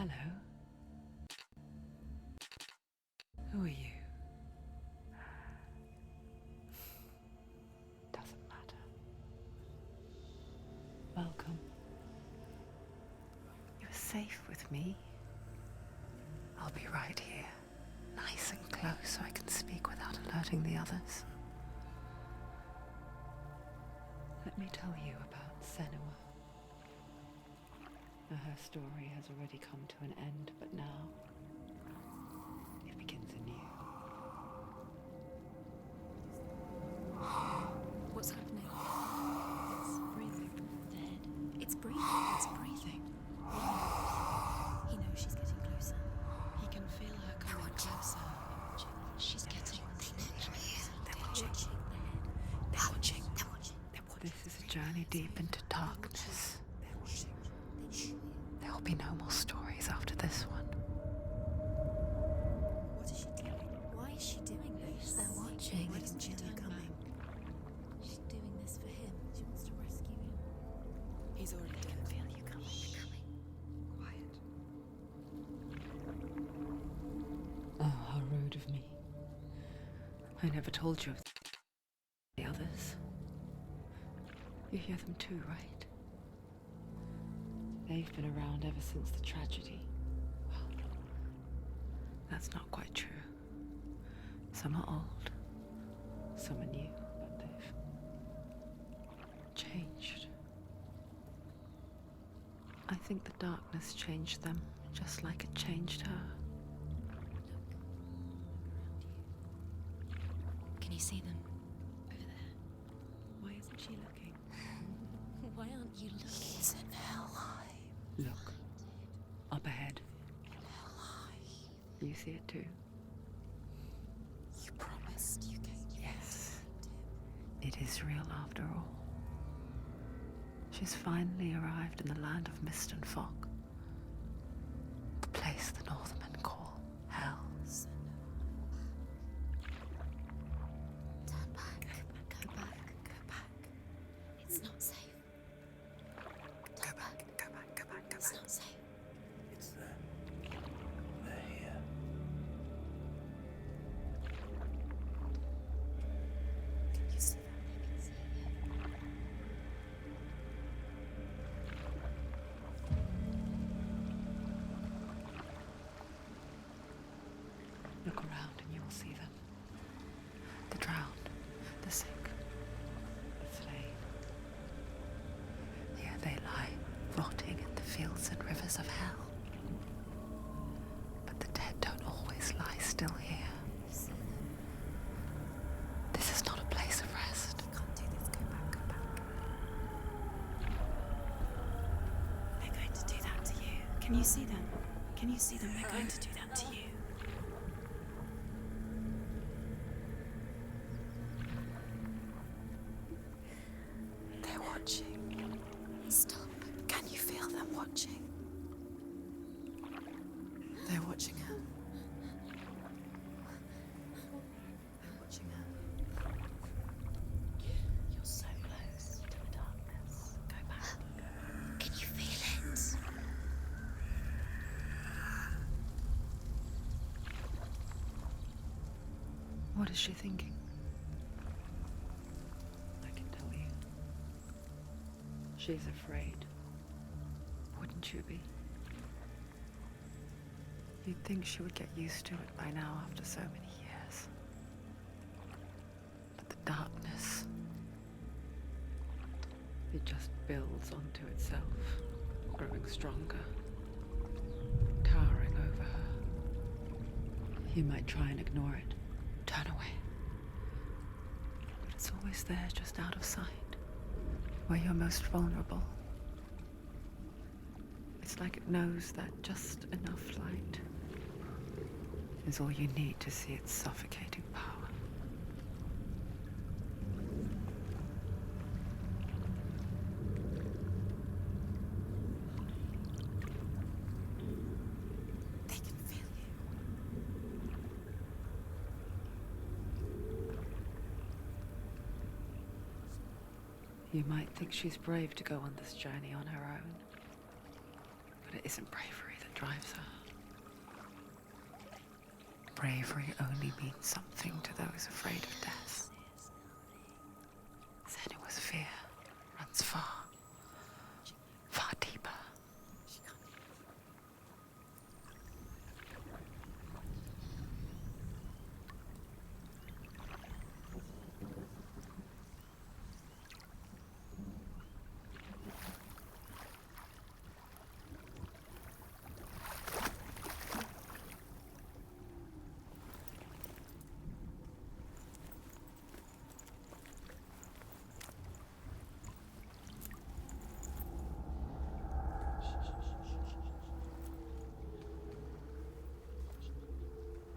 Hello. Who are you? Doesn't matter. Welcome. You're safe with me. I'll be right here, nice and close so I can speak without alerting the others. Let me tell you about Senua. Her story has already come to an end, but now it begins anew. What's happening? It's breathing. Dead. It's breathing. It's breathing. He knows she's getting closer. He can feel her coming closer. She's getting closer. They're watching. They're watching. They're watching. This is a journey deep into darkness. They're watching. There will be no more stories after this one. What is she doing? Why is she doing this? They're watching. Why doesn't she They're turn coming. back? She's doing this for him. She wants to rescue him. He's already dead. I feel you coming. Quiet. Oh, how rude of me. I never told you of the others. You hear them too, right? They've been around ever since the tragedy. Well, that's not quite true. Some are old, some are new, but they've changed. I think the darkness changed them, just like it changed her. Can you see them? Over there. Why isn't she looking? Why aren't you looking? He's in Hellblade. Look, up ahead. Hellblade. You see it too? You promised you gave Yes. It is real after all. She's finally arrived in the land of mist and fog. The place the Northmen call Hell. Turn back. Go back. Go back. It's not safe. Go back. It's not safe. It's there. They're here. Can you see that? They can see you. Look around and you will see them. The drowned, the sick, the slain. Here they lie, rotting in the fields and rivers of hell. But the dead don't always lie still here. You see them. This is not a place of rest. You can't do this. Go back. They're going to do that to you. Can you see them? Can you see them? They're going to do that to you. They're watching. Stop. Can you feel them watching? They're watching her. They're watching her. You're so close to the darkness. Go back. Can you feel it? What is she thinking? I can tell you. She's afraid. Wouldn't you be? You'd think she would get used to it by now after so many years. But the darkness, it just builds onto itself, growing stronger, towering over her. You might try and ignore it, turn away. But it's always there, just out of sight, where you're most vulnerable. It's like it knows that just enough light is all you need to see its suffocating power. They can feel you. You might think she's brave to go on this journey on her own, but it isn't bravery that drives her. Bravery only means something to those afraid of death. Senua's fear runs far, far deeper.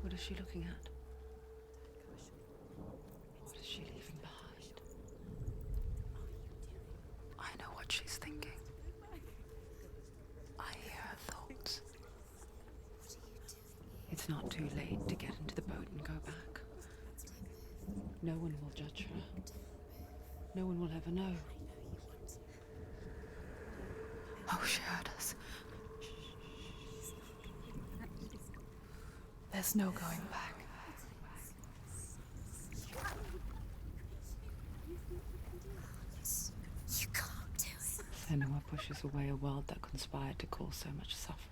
What is she looking at? What is she leaving behind? I know what she's thinking. I hear her thoughts. It's not too late to get into the boat and go back. No one will judge her. No one will ever know. Oh, she heard us. There's no going back. You can't do it. Senua pushes away a world that conspired to cause so much suffering.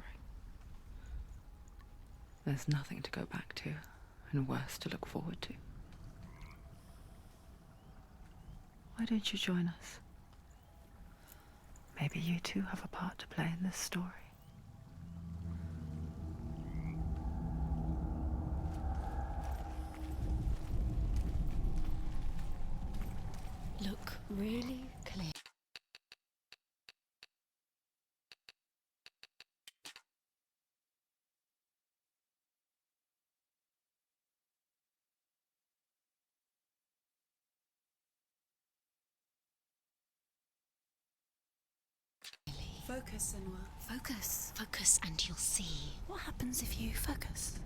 There's nothing to go back to, and worse to look forward to. Why don't you join us? Maybe you too have a part to play in this story. Look really clear. Focus, Senua. Focus. Focus and you'll see. What happens if you focus?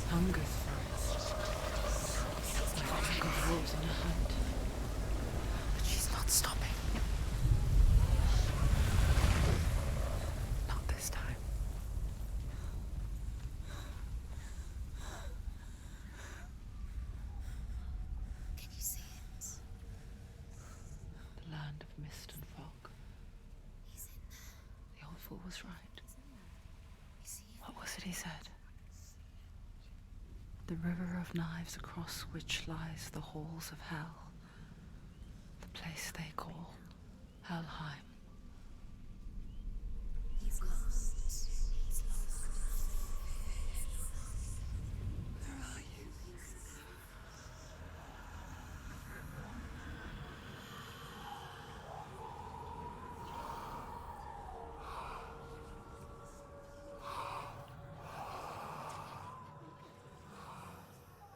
Hungers for us. Like of wolves in a hunt. But she's not stopping. Not this time. Can you see it? The land of mist and fog. He's in there. The old fool was right. You see it? What was it he said? The river of knives across which lies the halls of hell. The place they call Helheim. He's lost. He's lost. Where are you?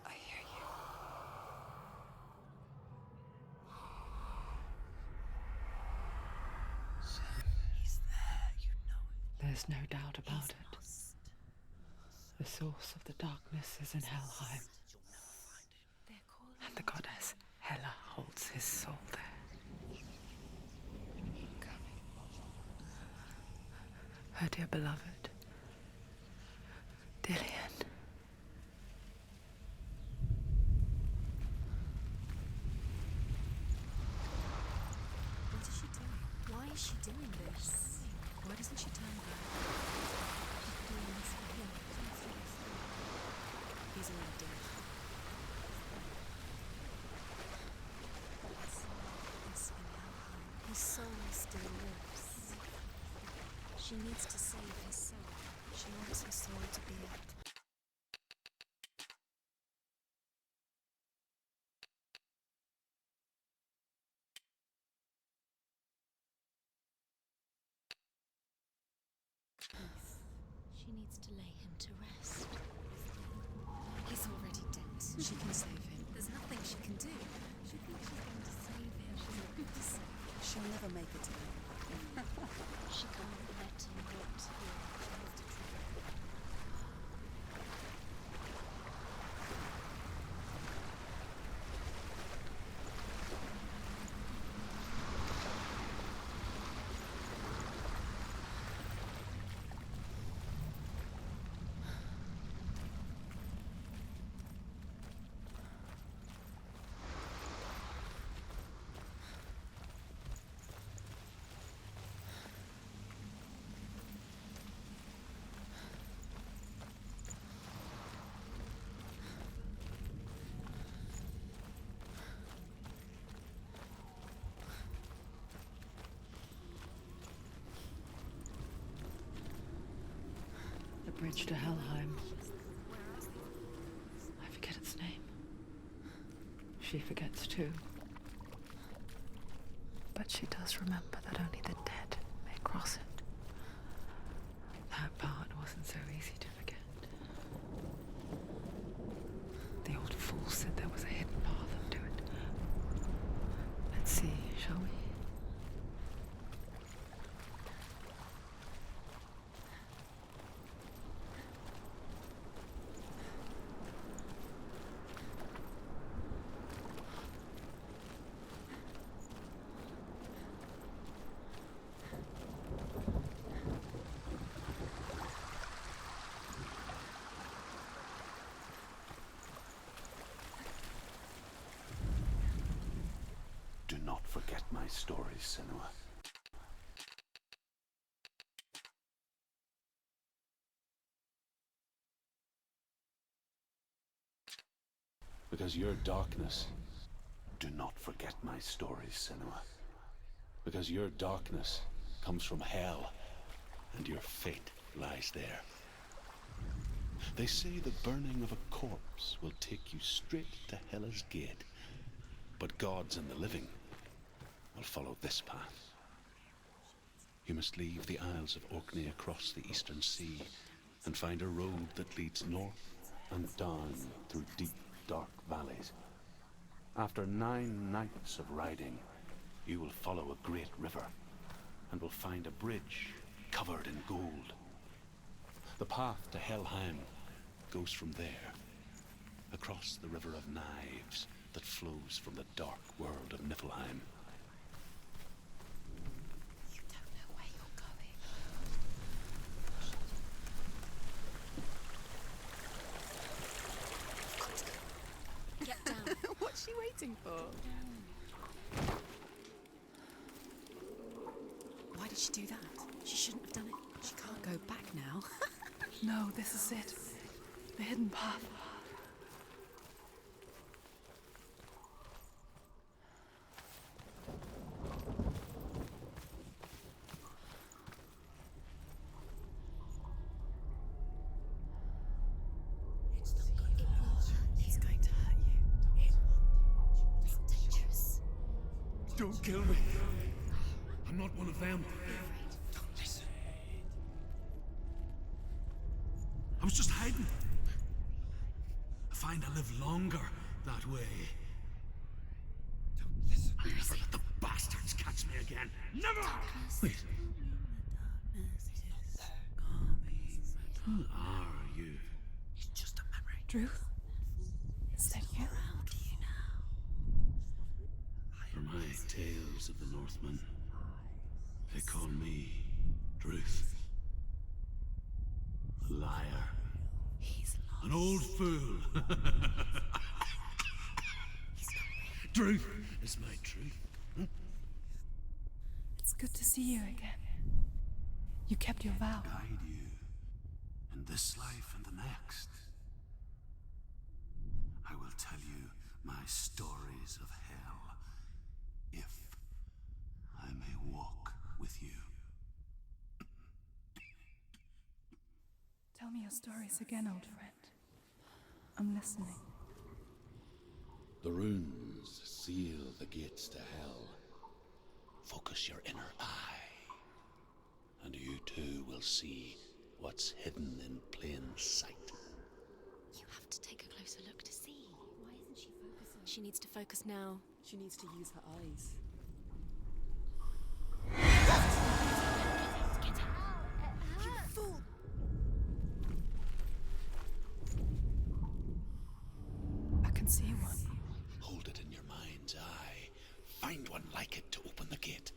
I hear you. He's there, you know it. There's no doubt about it. The source of the darkness is in Helheim, They're calling. and the goddess Hela holds his soul there. Her dear beloved, Dillian. What is she doing? Why is is she doing this? Why doesn't she turn back? She's doing this for him. He's already dead. His soul still lives. She needs to save his soul. She wants his soul to be She needs to lay him to rest. He's already dead. She can save him. There's nothing she can do. She thinks she's going to save him. She's not going to save him. She'll never make it to him. She can't let him rot here. She has to try. The bridge to Helheim. I forget its name. She forgets too. But she does remember that only the dead may cross it. That part wasn't so easy to forget. The old fool said there was a hidden path up to it. Let's see, shall we? Do not forget my stories, Senua. Because your darkness... Do not forget my stories, Senua. Because your darkness comes from hell, and your fate lies there. They say the burning of a corpse will take you straight to Hela's gate, but gods and the living will follow this path. You must leave the Isles of Orkney across the eastern sea and find a road that leads north and down through deep, dark valleys. After 9 nights of riding, you will follow a great river and will find a bridge covered in gold. The path to Helheim goes from there, across the River of Knives that flows from the dark world of Niflheim. You don't know where you're going. Get down. What's she waiting for? Why did she do that? She shouldn't have done it. She can't go back now. No, this is it. The hidden path. He's going to hurt you. It's dangerous. Don't kill me. I'm not one of them. Don't listen. I was just hiding. I find I live longer that way. Don't listen. I'll never let the bastards catch me again. Never! Wait. Who are you? It's just a memory. Druth? Is that you? Around you now. For my tales of the Northmen, they call me Druth. A liar. He's lost. An old fool. Truth is my truth. It's good to see you again. You kept your vow. Guide you in this life and the next. I will tell you my stories of hell, if I may walk with you. Tell me your stories again, old friend. I'm listening. The runes seal the gates to hell. Focus your inner eye, and you too will see what's hidden in plain sight. You have to take a closer look to see. Why isn't she focusing? She needs to focus now. She needs to use her eyes. Get out! You fool! I can see one. Hold it in your mind's eye. Find one like it to open the gate.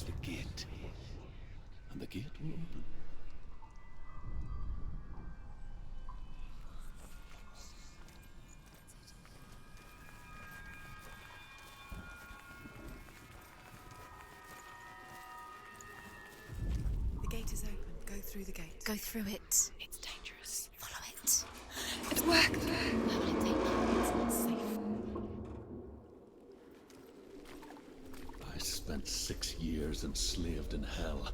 The gate, and the gate will open. The gate is open. Go through the gate. Go through it. It's dangerous. Follow it. It worked! Where will it take you? It's not safe. I spent 6 years enslaved in hell,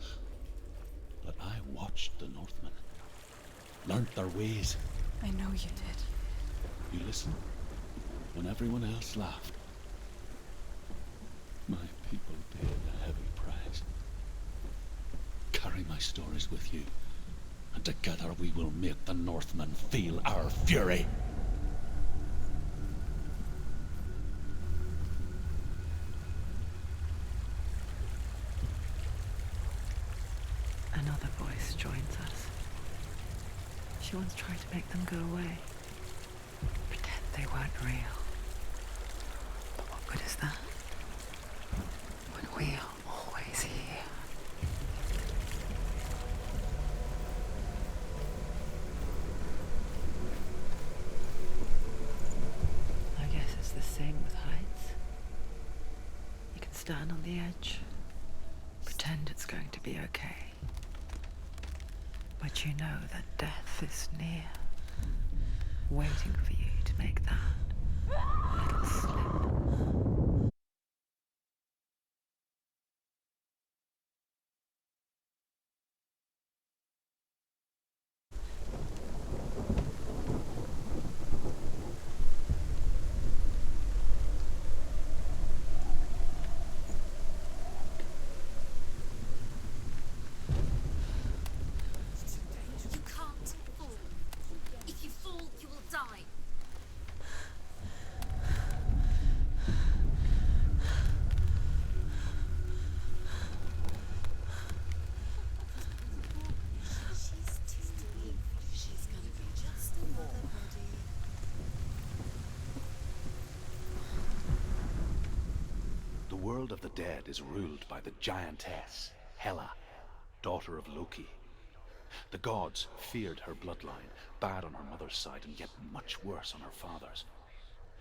but I watched the Northmen, learnt their ways. I know you did. You listened when everyone else laughed. My people paid a heavy price. Carry my stories with you, and together we will make the Northmen feel our fury. Another voice joins us. She once tried to make them go away. Pretend they weren't real. But what good is that? When we are always here. I guess it's the same with heights. You can stand on the edge, pretend it's going to be okay. But you know that death is near, waiting for you to make that little slip. You can't fall. If you fall, you will die. world of the dead is ruled by the giantess, Hela, daughter of Loki. The gods feared her bloodline, bad on her mother's side and yet much worse on her father's.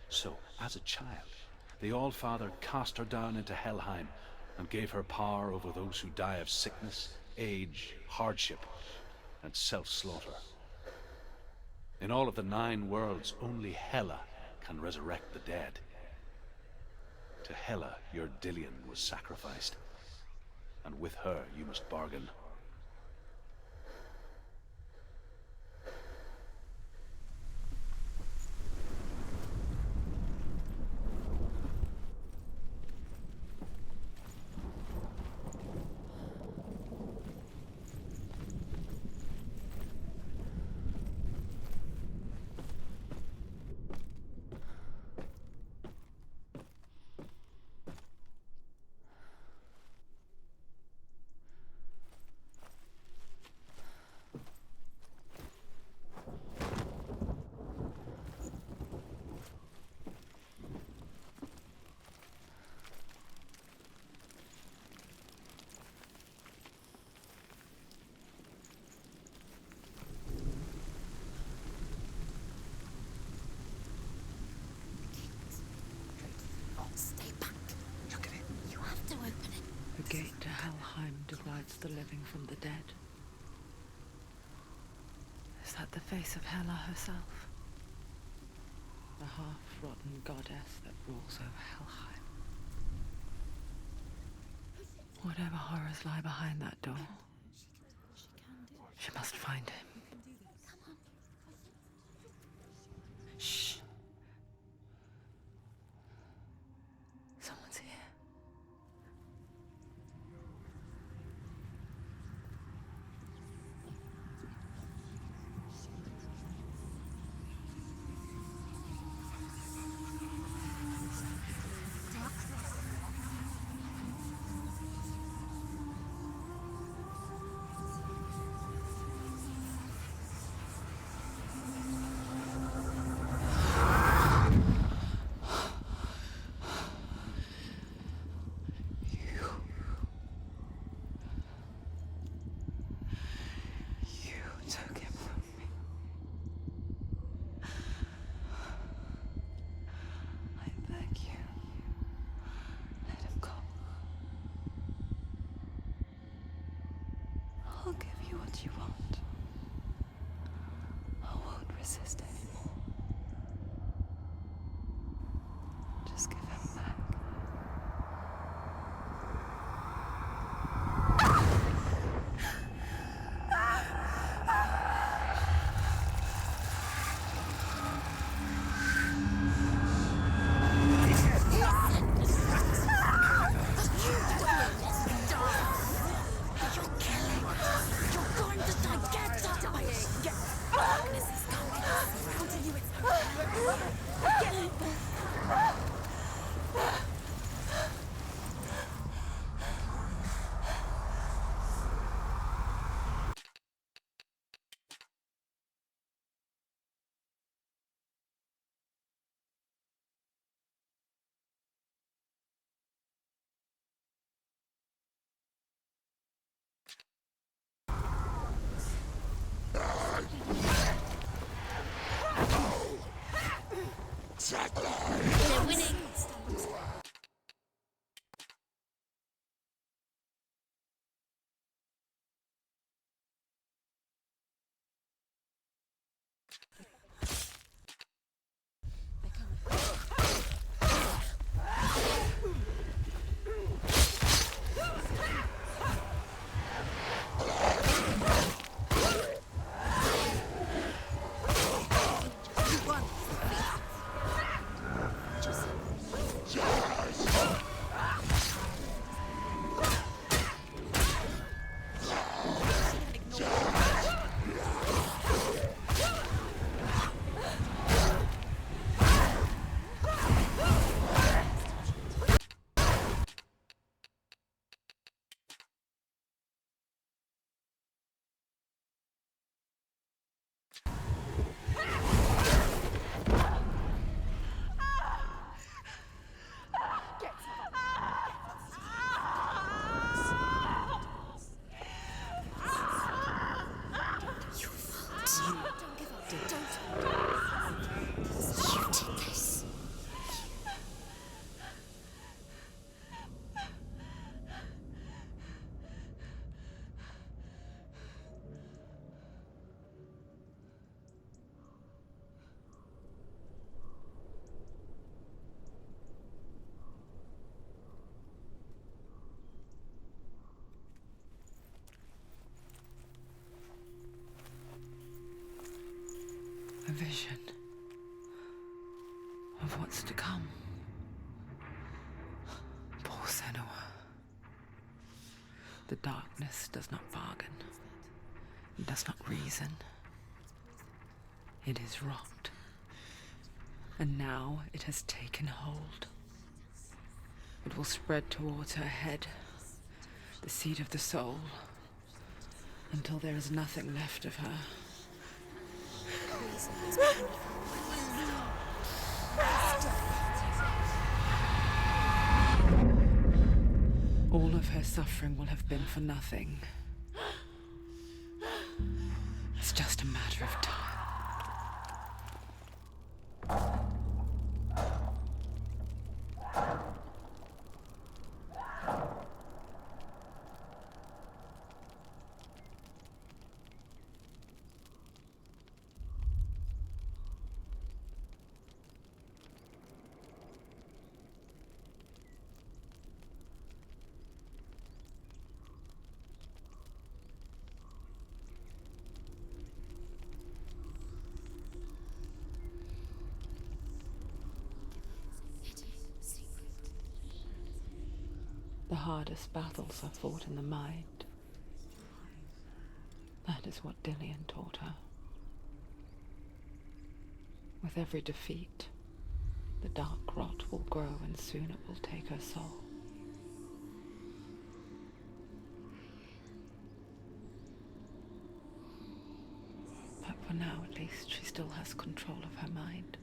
So, as a child, the All-Father cast her down into Helheim and gave her power over those who die of sickness, age, hardship, and self-slaughter. In all of the 9 worlds, only Hela can resurrect the dead. To Hela, your Dillion was sacrificed, and with her you must bargain. Stay back. Look at it. You have to open it. The gate to Helheim divides the living from the dead. Is that the face of Hela herself? The half-rotten goddess that rules over Helheim. Whatever horrors lie behind that door, she must find him. Shh. Someone's here. Took him from me. I beg you, let him go. I'll give you what you want. I won't resist anymore. Just give him back. We're winning. vision of what's to come. Poor Senua. The darkness does not bargain. It does not reason. It is rot. And now it has taken hold. It will spread towards her head, the seat of the soul, until there is nothing left of her. All of her suffering will have been for nothing. It's just a matter of time. The hardest battles are fought in the mind. That is what Dillian taught her. With every defeat, the dark rot will grow and soon it will take her soul. But for now, at least, she still has control of her mind.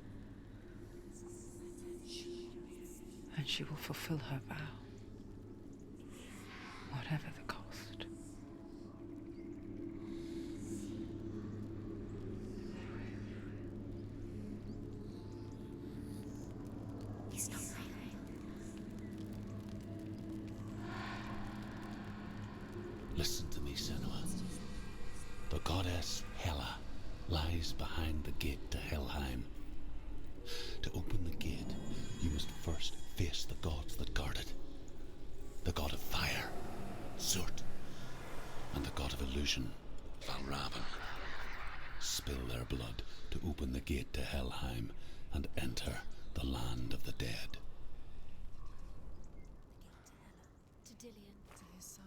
And she will fulfill her vow. Whatever the cost. He's not right. Listen to me, Senua. The goddess Hela lies behind the gate to Helheim. To open the gate, you must first face the gods that guard it. The god of fire, Zurt, and the god of illusion, Valravan. Spill their blood to open the gate to Helheim and enter the land of the dead. To Dillian. To his soul.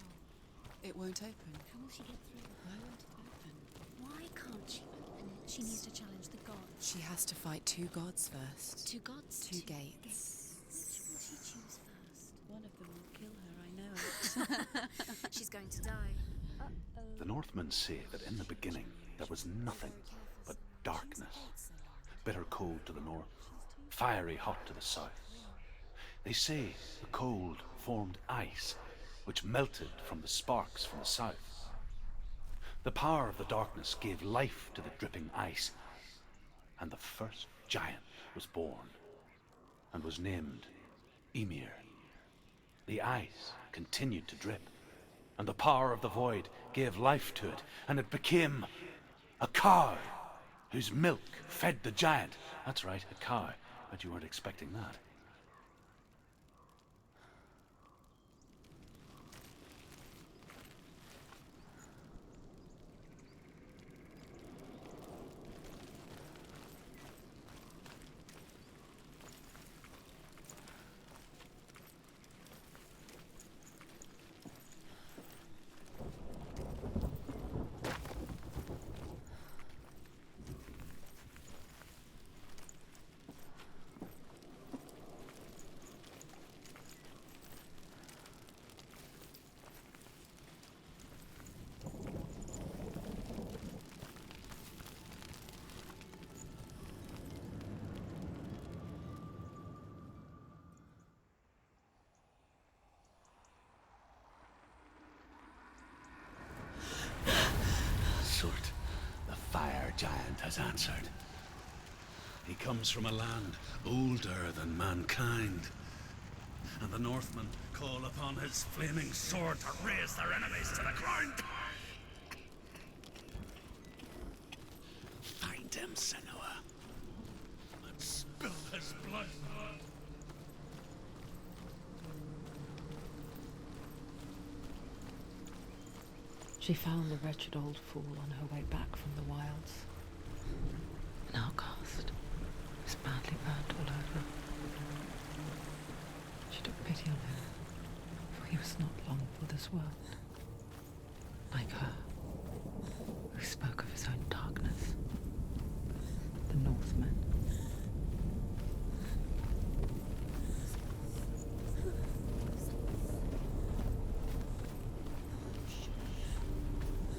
It won't open. How will she get through? Why won't it open? Why can't she open it? She needs to challenge the gods. She has to fight two gods first. Two gods? Two gates. Which will she choose first? One of them will kill her, I know it. She's going to die. The Northmen say that in the beginning there was nothing but darkness. Bitter cold to the north, fiery hot to the south. They say the cold formed ice, which melted from the sparks from the south. The power of the darkness gave life to the dripping ice, and the first giant was born, and was named Ymir. The ice continued to drip, and the power of the void gave life to it, and it became a cow, whose milk fed the giant. That's right, a cow. Bet you weren't expecting that. Surt, the fire giant, has answered. He comes from a land older than mankind, and the Northmen call upon his flaming sword to raise their enemies to the ground. Find him, Senua, and spill his blood. She found the wretched old fool on her way back from the wilds. Now come. He was not long for this world. Like her, who spoke of his own darkness. The Northmen.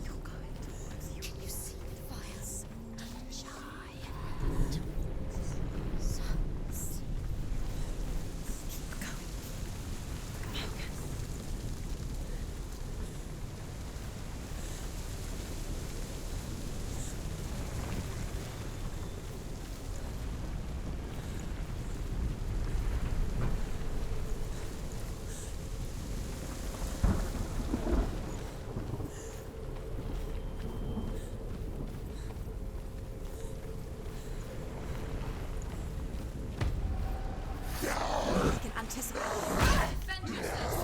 You're going towards you. Can you see the fires? Shy. Keep going. We can anticipate. Defend yourself.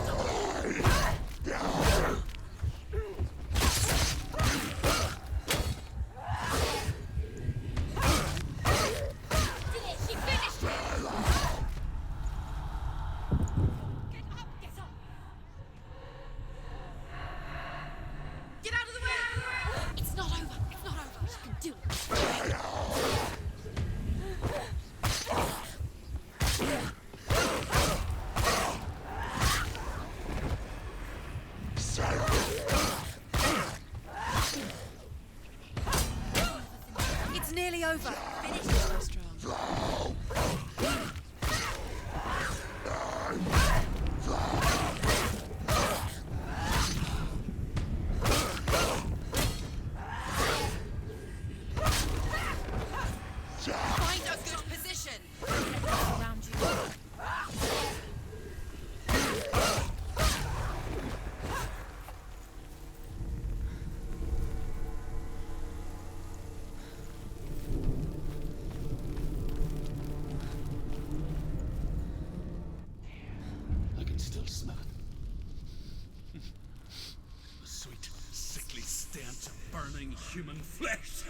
She finished it. Get up, get up. Get out of the way. It's not over. It's not over. She can do it. It's nearly over. Finish it. So strong. Find a good position. Around you. I can still smell it. The sweet, sickly stench of burning human flesh.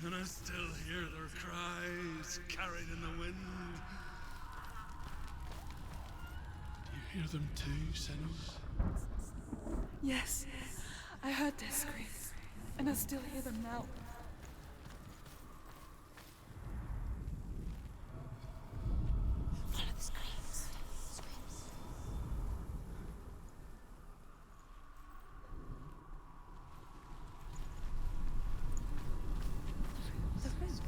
And I still hear their cries carried in the wind. Do you hear them too, Senua? Yes, I heard their screams, and I still hear them now. Follow the screams. The rings.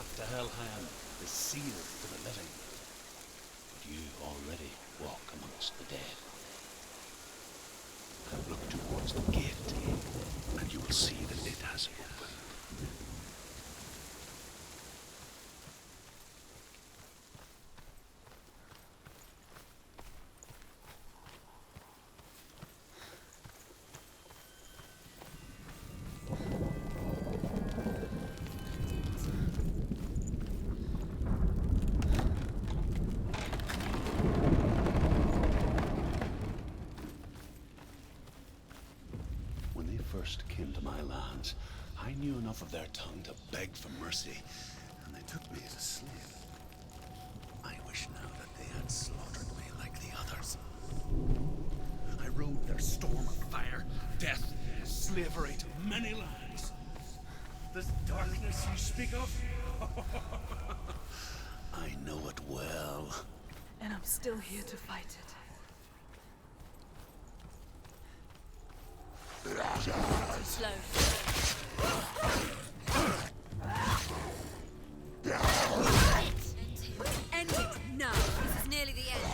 path to Helheim is sealed to the living. But you already walk amongst the dead. Look towards the gate, and you will see that it has opened. First came to my lands, I knew enough of their tongue to beg for mercy, and they took me as a slave. I wish now that they had slaughtered me like the others. I rode their storm of fire, death, slavery to many lands. This darkness you speak of? I know it well. And I'm still here to fight it. Slow. End it now. This is nearly the end.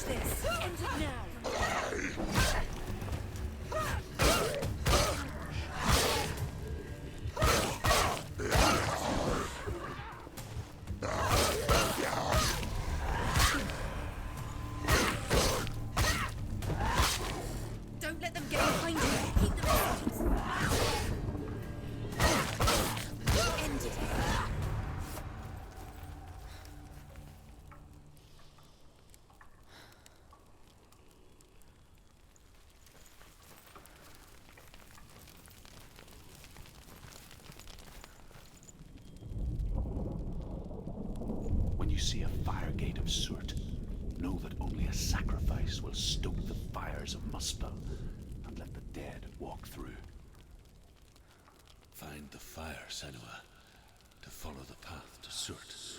this. End it now. Don't let them get behind you. Keep them at distance. End it. When you see a fire gate of Surt, know that only a sacrifice will stoke the fires of Muspel and let the dead walk through. Find the fire, Senua, to follow the path to Surt.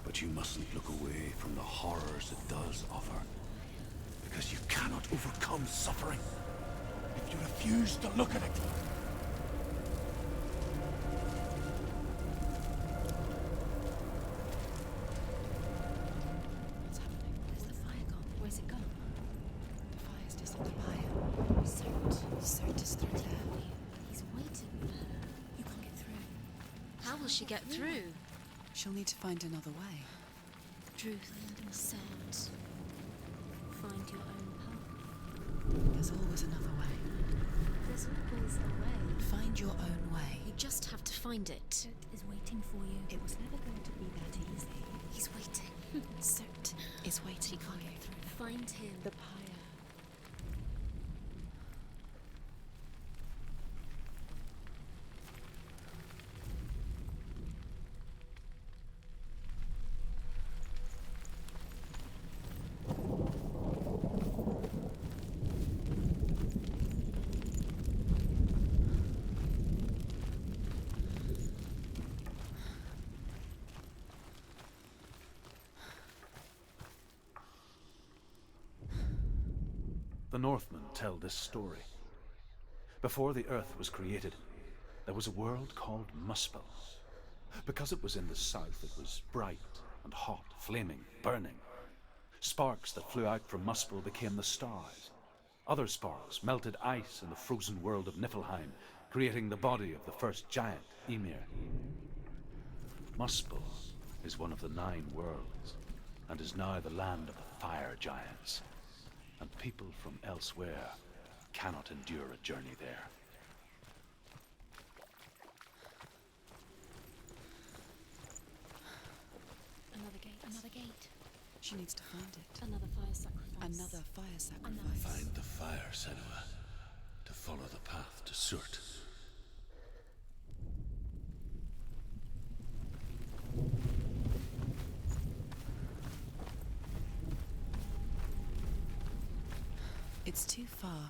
But you mustn't look away from the horrors it does offer. Because you cannot overcome suffering if you refuse to look at it. What's happening? Where's the fire gone? Where's it gone? The fire's just under fire. Cert is through there. He's waiting for her. You can't get through. How will she get through? She'll need to find another way. Truth, Cert. Find your own path. There's always another way. There's always a way. Find your own way. You just have to find it. Cert is waiting for you. It was never going to be that easy. He's waiting. Cert. It's waiting for you. Find him. The pyre. The Northmen tell this story. Before the earth was created, there was a world called Muspel. Because it was in the south, it was bright and hot, flaming, burning. Sparks that flew out from Muspel became the stars. Other sparks melted ice in the frozen world of Niflheim, creating the body of the first giant, Ymir. Muspel is one of the 9 worlds, and is now the land of the fire giants. And people from elsewhere cannot endure a journey there. Another gate. Another gate. She needs to find it. Another fire sacrifice. Another fire sacrifice. Find the fire, Senua, to follow the path to Surt. It's too far.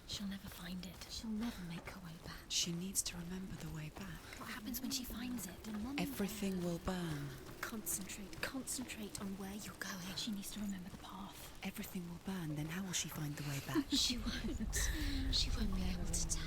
She'll never find it. She'll never make her way back. She needs to remember the way back. What happens when she finds it? Everything will burn. Concentrate on where you're going. She needs to remember the path. Everything will burn, then how will she find the way back? She won't. She won't be able to tell.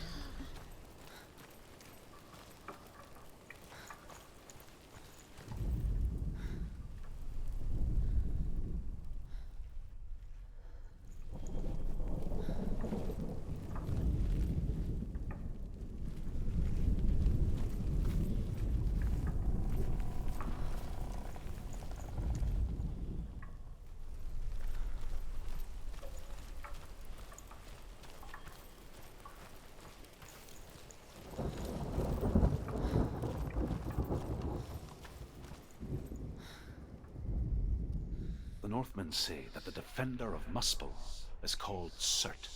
The Northmen say that the defender of Muspel is called Surt,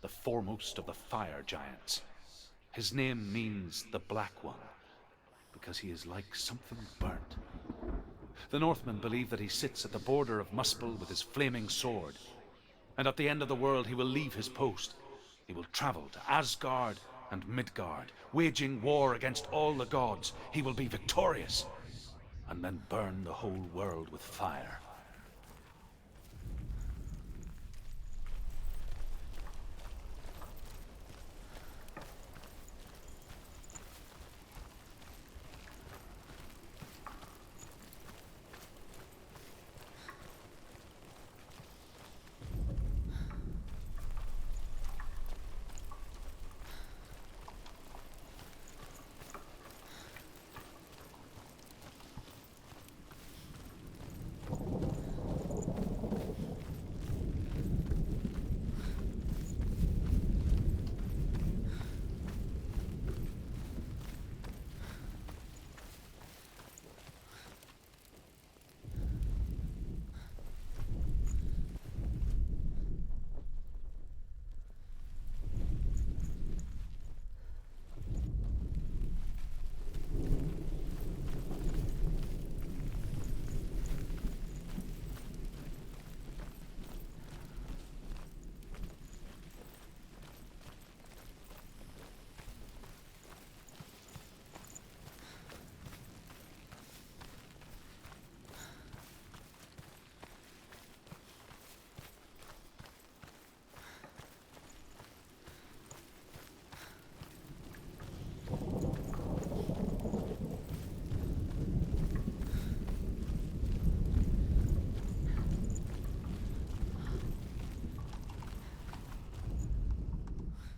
the foremost of the fire giants. His name means the Black One, because he is like something burnt. The Northmen believe that he sits at the border of Muspel with his flaming sword, and at the end of the world he will leave his post. He will travel to Asgard and Midgard, waging war against all the gods. He will be victorious, and then burn the whole world with fire.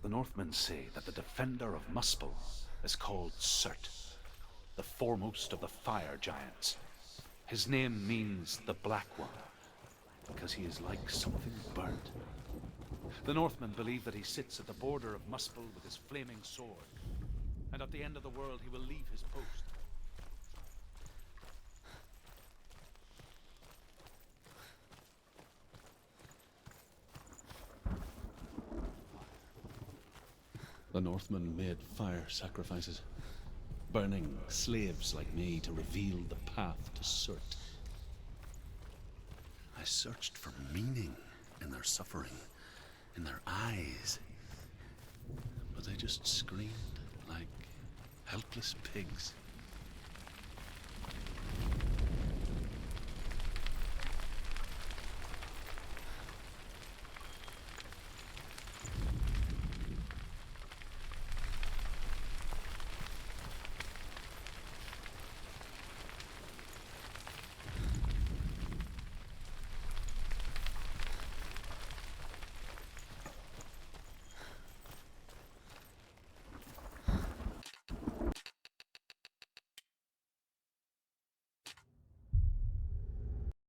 The Northmen say that the defender of Muspel is called Surt, the foremost of the fire giants. His name means the Black One, because he is like something burnt. The Northmen believe that he sits at the border of Muspel with his flaming sword, and at the end of the world he will leave his post. The Northmen made fire sacrifices, burning slaves like me to reveal the path to Surt. I searched for meaning in their suffering, in their eyes. But they just screamed like helpless pigs.